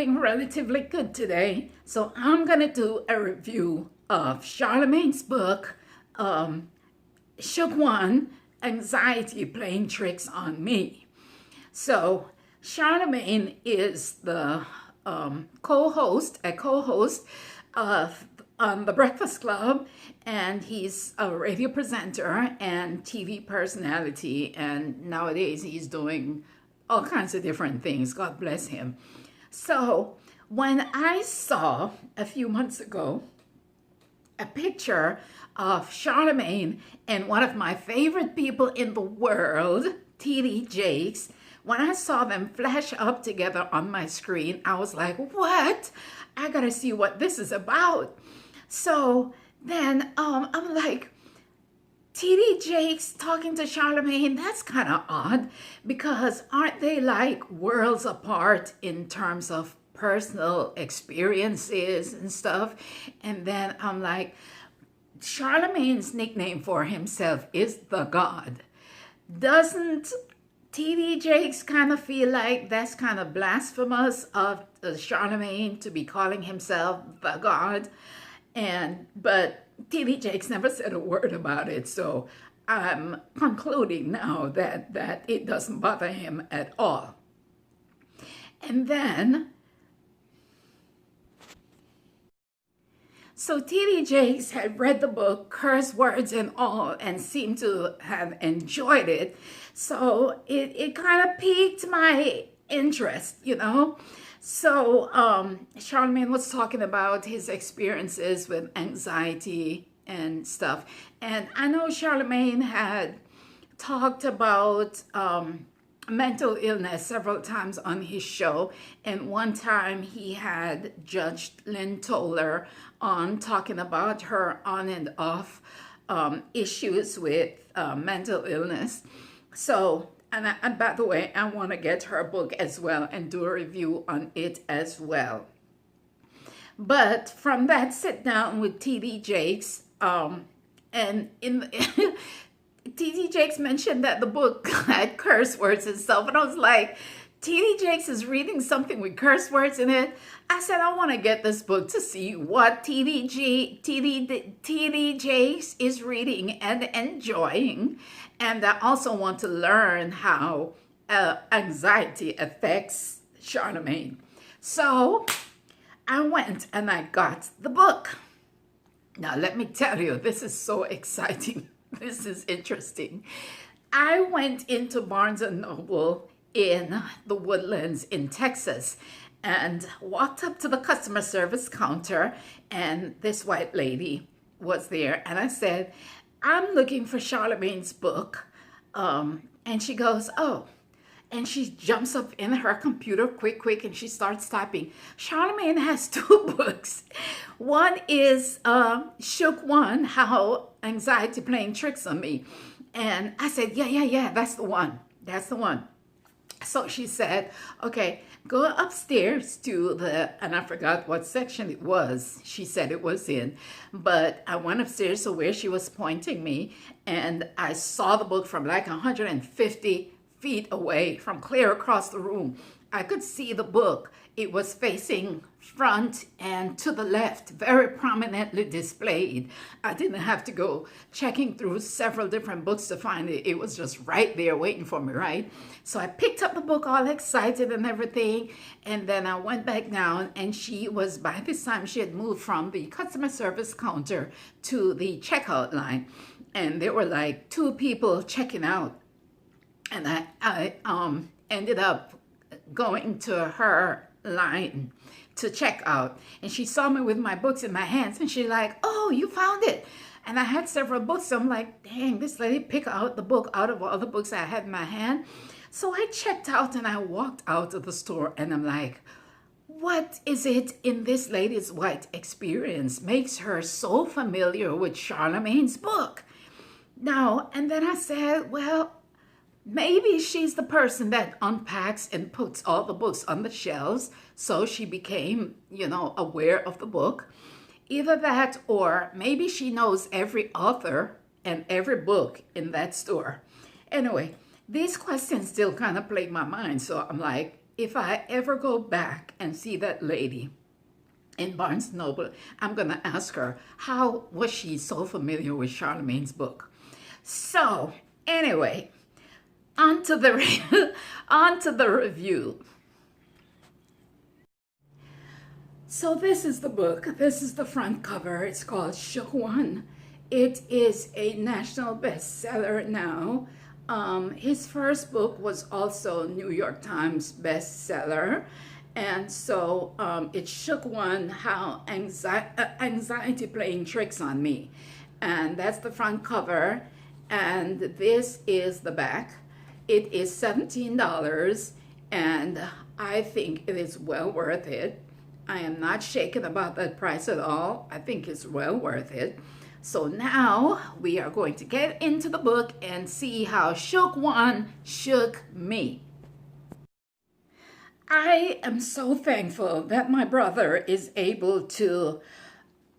feeling relatively good today, so I'm gonna do a review of Charlamagne's book, Shook One, Anxiety Playing Tricks on Me. So Charlamagne is the co-host of The Breakfast Club, and he's a radio presenter and TV personality, and nowadays he's doing all kinds of different things. God bless him. So when I saw a few months ago a picture of Charlamagne and one of my favorite people in the world, TD Jakes, when I saw them flash up together on my screen, I was like, what? I gotta see what this is about. So then I'm like, TD Jakes talking to Charlamagne, that's kind of odd, because aren't they like worlds apart in terms of personal experiences and stuff? And then I'm like, Charlamagne's nickname for himself is The God. Doesn't TD Jakes kind of feel like that's kind of blasphemous of Charlamagne to be calling himself The God? But TD Jakes never said a word about it, so I'm concluding now that it doesn't bother him at all. And then, so TD Jakes had read the book, curse words and all, and seemed to have enjoyed it. So it kind of piqued my interest, you know. So Charlamagne was talking about his experiences with anxiety and stuff. And I know Charlamagne had talked about mental illness several times on his show. And one time he had judged Lynn Toller on talking about her on and off issues with mental illness. So, and by the way, I want to get her book as well and do a review on it as well. But from that sit down with TD Jakes, and TD Jakes mentioned that the book had curse words and stuff, and I was like, TD Jakes is reading something with curse words in it. I said, I want to get this book to see what TD Jakes is reading and enjoying. And I also want to learn how anxiety affects Charlamagne. So I went and I got the book. Now, let me tell you, this is so exciting. This is interesting. I went into Barnes & Noble in the Woodlands in Texas and walked up to the customer service counter, and this white lady was there, and I said, I'm looking for Charlamagne's book. And she goes, oh, and she jumps up in her computer quick, and she starts typing. Charlamagne has two books. One is Shook One, How Anxiety Playing Tricks on Me. And I said, yeah, that's the one. That's the one. So she said, okay, go upstairs to and I forgot what section it was. She said it was in, but I went upstairs to where she was pointing me, and I saw the book from like 150 feet away, from clear across the room. I could see the book. It was facing front and to the left, very prominently displayed. I didn't have to go checking through several different books to find it. It was just right there waiting for me, right? So I picked up the book all excited and everything, and then I went back down, and she was, by this time, she had moved from the customer service counter to the checkout line, and there were like two people checking out, and I ended up going to her line to check out, and she saw me with my books in my hands, and she's like, oh, you found it. And I had several books, so I'm like, dang, this lady picked out the book out of all the books I had in my hand. So I checked out and I walked out of the store, and I'm like, what is it in this lady's white experience makes her so familiar with Charlamagne's book? Now, and then I said, well, maybe she's the person that unpacks and puts all the books on the shelves, so she became, aware of the book. Either that, or maybe she knows every author and every book in that store. Anyway, these questions still kind of plague my mind, so I'm like, if I ever go back and see that lady in Barnes Noble, I'm going to ask her, how was she so familiar with Charlamagne's book? So, anyway, on to the, on to the review. So this is the book. This is the front cover. It's called Shook One. It is a national bestseller now. His first book was also New York Times bestseller. And so it shook one, how anxiety playing tricks on me. And that's the front cover. And this is the back. It is $17, and I think it is well worth it. I am not shaken about that price at all. I think it's well worth it. So now we are going to get into the book and see how Shook One shook me. I am so thankful that my brother is able to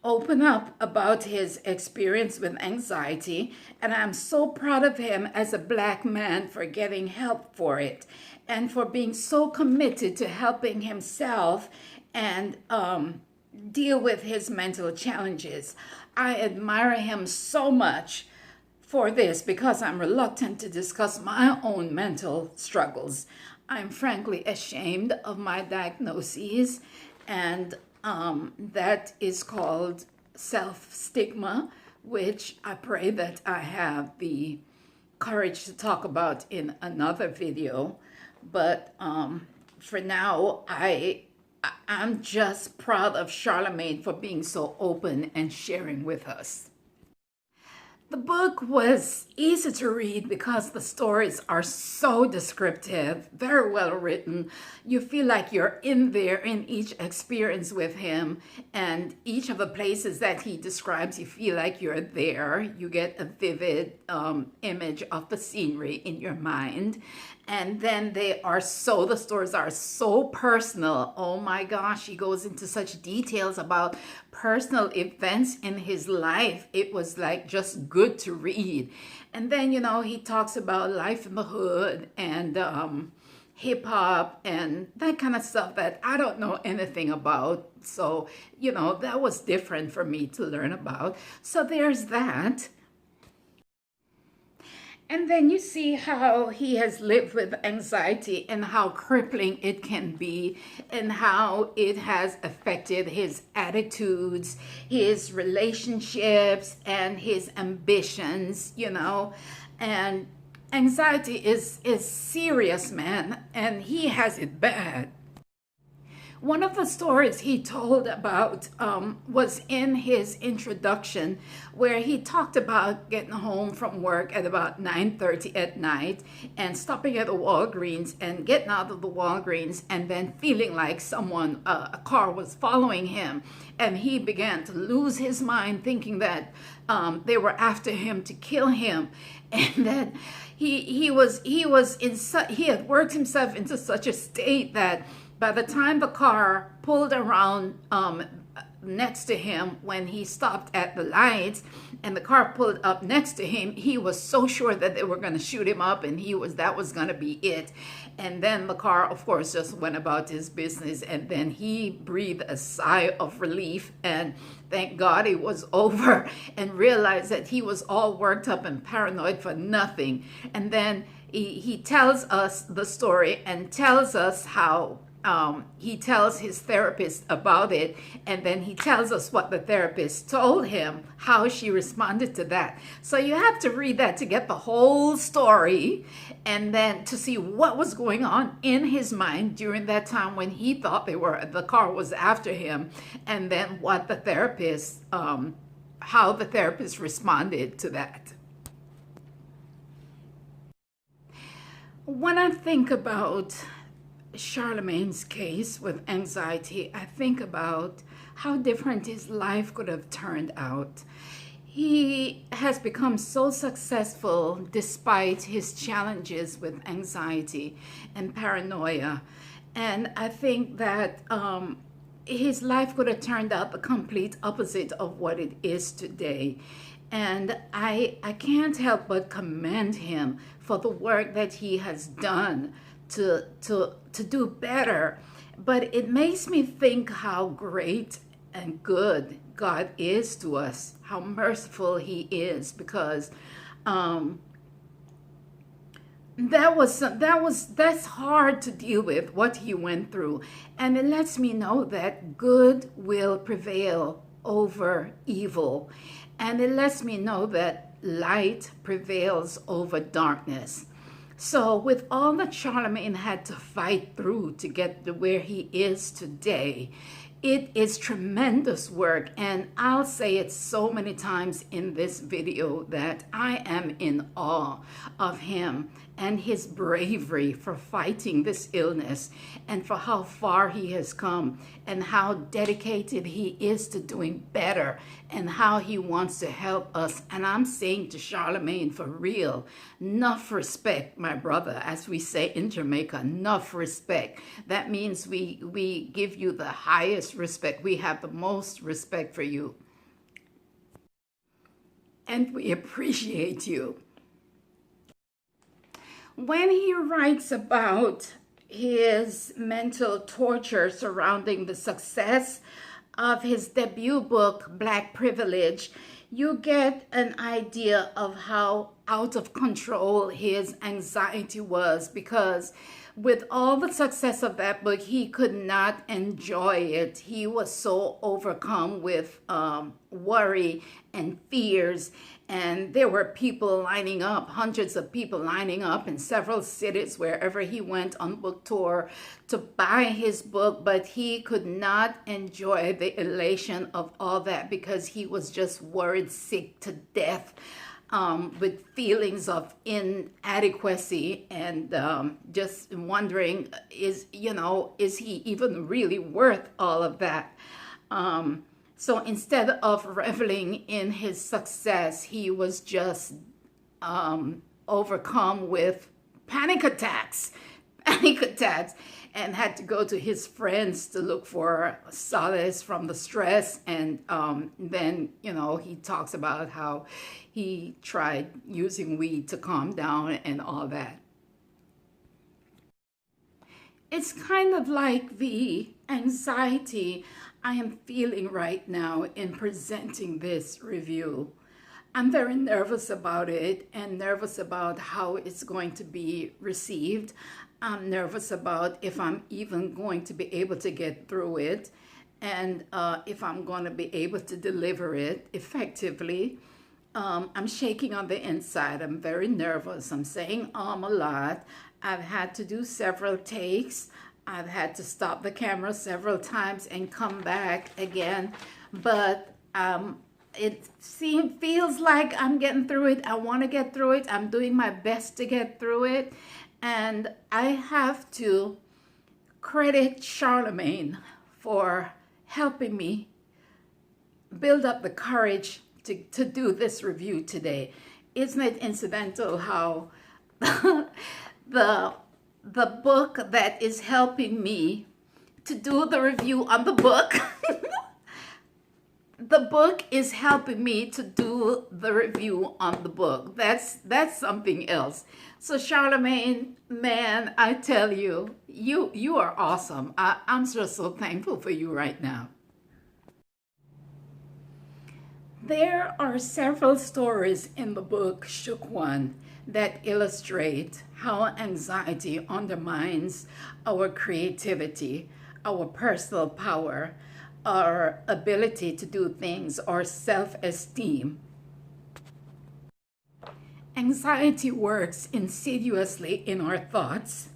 open up about his experience with anxiety, and I'm so proud of him as a Black man for getting help for it and for being so committed to helping himself and deal with his mental challenges. I admire him so much for this because I'm reluctant to discuss my own mental struggles. I'm frankly ashamed of my diagnoses, and that is called self-stigma, which I pray that I have the courage to talk about in another video. But for now, I'm just proud of Charlamagne for being so open and sharing with us. The book was easy to read because the stories are so descriptive, very well written. You feel like you're in there in each experience with him, and each of the places that he describes, you feel like you're there. You get a vivid image of the scenery in your mind. And then the stories are so personal. Oh my gosh, he goes into such details about personal events in his life. It was like just good to read. And then, he talks about life in the hood and hip hop and that kind of stuff that I don't know anything about. So, that was different for me to learn about. So there's that. And then you see how he has lived with anxiety and how crippling it can be and how it has affected his attitudes, his relationships, and his ambitions, And anxiety is serious, man, and he has it bad. One of the stories he told about was in his introduction, where he talked about getting home from work at about 9:30 at night and stopping at the Walgreens and getting out of the Walgreens and then feeling like a car was following him. And he began to lose his mind, thinking that they were after him to kill him. And then he had worked himself into such a state that by the time the car pulled around next to him, when he stopped at the lights and the car pulled up next to him, he was so sure that they were going to shoot him up, and that was going to be it. And then the car, of course, just went about his business, and then he breathed a sigh of relief, and thank God it was over, and realized that he was all worked up and paranoid for nothing. And then he tells us the story and tells us how he tells his therapist about it, and then he tells us what the therapist told him, how she responded to that. So you have to read that to get the whole story, and then to see what was going on in his mind during that time when he thought the car was after him, and then what the therapist, how the therapist responded to that. When I think about Charlamagne's case with anxiety, I think about how different his life could have turned out. He has become so successful despite his challenges with anxiety and paranoia. And I think that his life could have turned out the complete opposite of what it is today. And I can't help but commend him for the work that he has done to do better. But it makes me think how great and good God is to us, how merciful He is, because that's hard to deal with, what He went through. And it lets me know that good will prevail over evil. And it lets me know that light prevails over darkness. So with all that Charlamagne had to fight through to get to where he is today, it is tremendous work. And I'll say it so many times in this video that I am in awe of him and his bravery for fighting this illness, and for how far he has come, and how dedicated he is to doing better, and how he wants to help us. And I'm saying to Charlamagne, for real, enough respect, my brother, as we say in Jamaica, enough respect. That means we give you the highest respect. We have the most respect for you. And we appreciate you. When he writes about his mental torture surrounding the success of his debut book, Black Privilege, you get an idea of how out of control his anxiety was, because with all the success of that book, he could not enjoy it. He was so overcome with worry and fears. And there were people lining up, hundreds of people lining up in several cities wherever he went on book tour to buy his book. But he could not enjoy the elation of all that, because he was just worried sick to death, with feelings of inadequacy, and just wondering, is he even really worth all of that? So instead of reveling in his success, he was just overcome with panic attacks, and had to go to his friends to look for solace from the stress. And then, he talks about how he tried using weed to calm down and all that. It's kind of like the anxiety I am feeling right now in presenting this review. I'm very nervous about it, and nervous about how it's going to be received. I'm nervous about if I'm even going to be able to get through it, and if I'm going to be able to deliver it effectively. I'm shaking on the inside. I'm very nervous. I'm saying a lot. I've had to do several takes. I've had to stop the camera several times and come back again. But it feels like I'm getting through it. I want to get through it. I'm doing my best to get through it. And I have to credit Charlamagne for helping me build up the courage to do this review today. Isn't it incidental how the book that is helping me to do the review on the book, the book is helping me to do the review on the book. That's something else. So Charlamagne, man, I tell you, you are awesome. I'm just so thankful for you right now. There are several stories in the book, Shook One, that illustrate how anxiety undermines our creativity, our personal power, our ability to do things, our self-esteem. Anxiety works insidiously in our thoughts,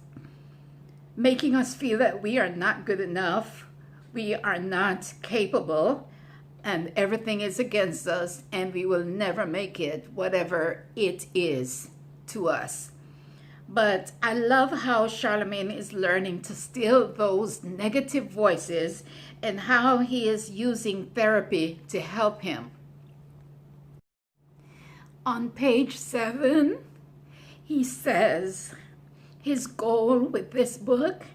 making us feel that we are not good enough, we are not capable, and everything is against us, and we will never make it, whatever it is to us. But I love how Charlamagne is learning to still those negative voices, and how he is using therapy to help him. On page 7, he says his goal with this book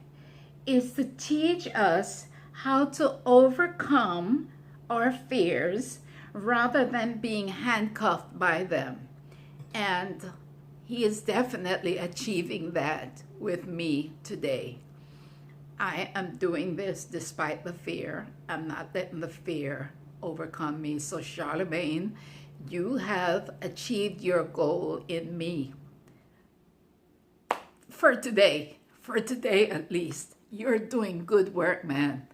is to teach us how to overcome our fears rather than being handcuffed by them. And he is definitely achieving that with me today. I am doing this despite the fear. I'm not letting the fear overcome me. So Charlamagne, you have achieved your goal in me. For today at least. You're doing good work, man.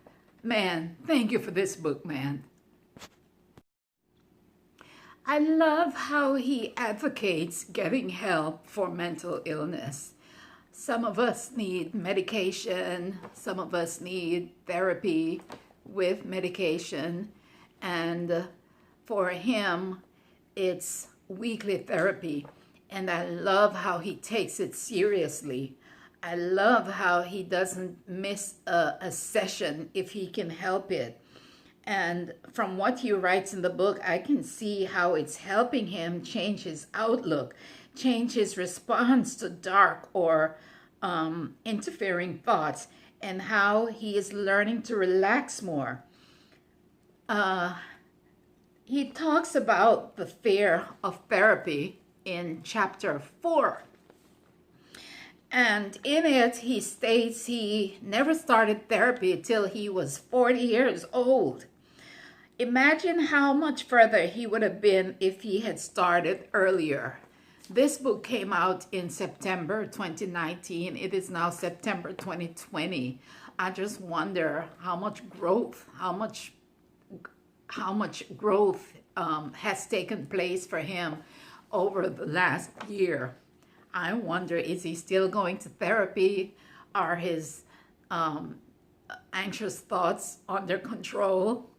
Man, thank you for this book, man. I love how he advocates getting help for mental illness. Some of us need medication, some of us need therapy with medication, and for him, it's weekly therapy. And I love how he takes it seriously. I love how he doesn't miss a session if he can help it. And from what he writes in the book, I can see how it's helping him change his outlook, change his response to dark or interfering thoughts, and how he is learning to relax more. He talks about the fear of therapy in chapter 4. And in it, he states he never started therapy till he was 40 years old. Imagine how much further he would have been if he had started earlier. This book came out in September 2019. It is now September 2020. I just wonder how much growth has taken place for him over the last year. I wonder, is he still going to therapy? Are his anxious thoughts under control?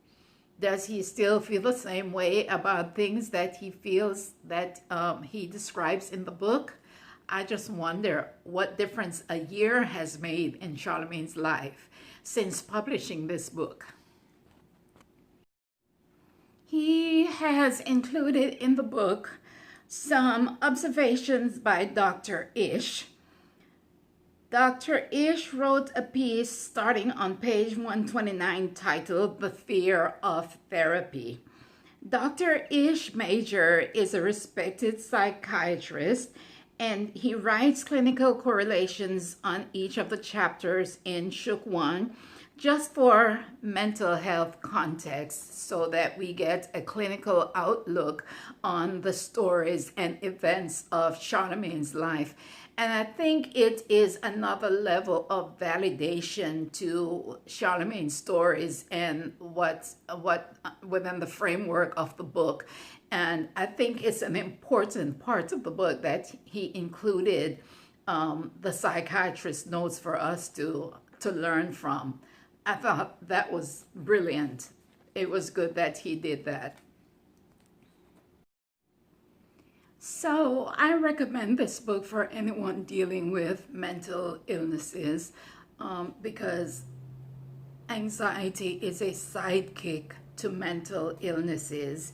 Does he still feel the same way about things that he feels that he describes in the book? I just wonder what difference a year has made in Charlamagne's life since publishing this book. He has included in the book some observations by Dr. Ish. Dr. Ish wrote a piece starting on page 129 titled The Fear of Therapy. Dr. Ish Major is a respected psychiatrist, and he writes clinical correlations on each of the chapters in Shook 1 just for mental health context, so that we get a clinical outlook on the stories and events of Charlamagne's life. And I think it is another level of validation to Charlamagne's stories and what within the framework of the book. And I think it's an important part of the book that he included the psychiatrist notes for us to learn from. I thought that was brilliant. It was good that he did that. So I recommend this book for anyone dealing with mental illnesses because anxiety is a sidekick to mental illnesses.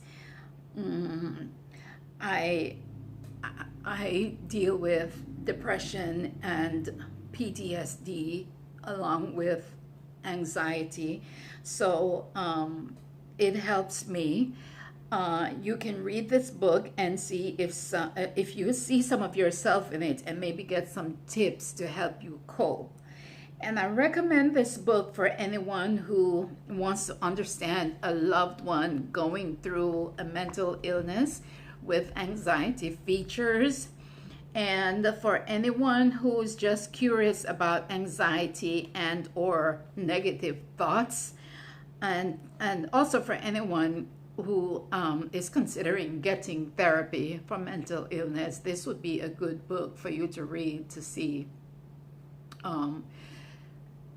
I deal with depression and PTSD along with anxiety, so it helps me. You can read this book and see if you see some of yourself in it and maybe get some tips to help you cope. And I recommend this book for anyone who wants to understand a loved one going through a mental illness with anxiety features, and for anyone who's just curious about anxiety and or negative thoughts, and also for anyone who is considering getting therapy for mental illness. This would be a good book for you to read to see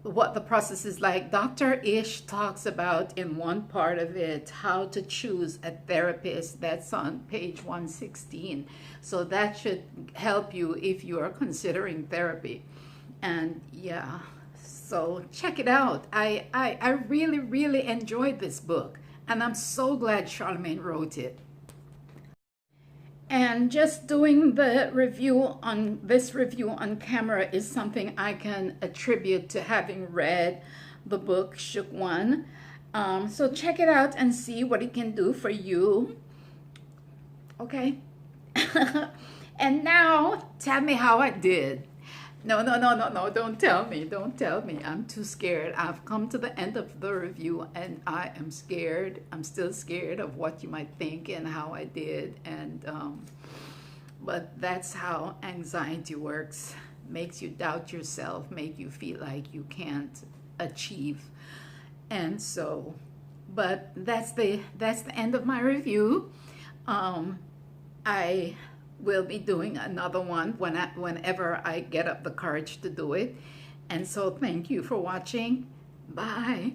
what the process is like. Dr. Ish talks about in one part of it how to choose a therapist. That's on page 116. So that should help you if you are considering therapy. And yeah, so check it out. I really, really enjoyed this book, and I'm so glad Charlamagne wrote it. And just doing the review on this review on camera is something I can attribute to having read the book Shook 1. So check it out and see what it can do for you. Okay. And now tell me how I did. No, no, no, no, no. Don't tell me. Don't tell me. I'm too scared. I've come to the end of the review and I am scared. I'm still scared of what you might think and how I did. But that's how anxiety works. Makes you doubt yourself, make you feel like you can't achieve. And so, but that's the end of my review. I will be doing another one whenever I get up the courage to do it. And so thank you for watching. Bye.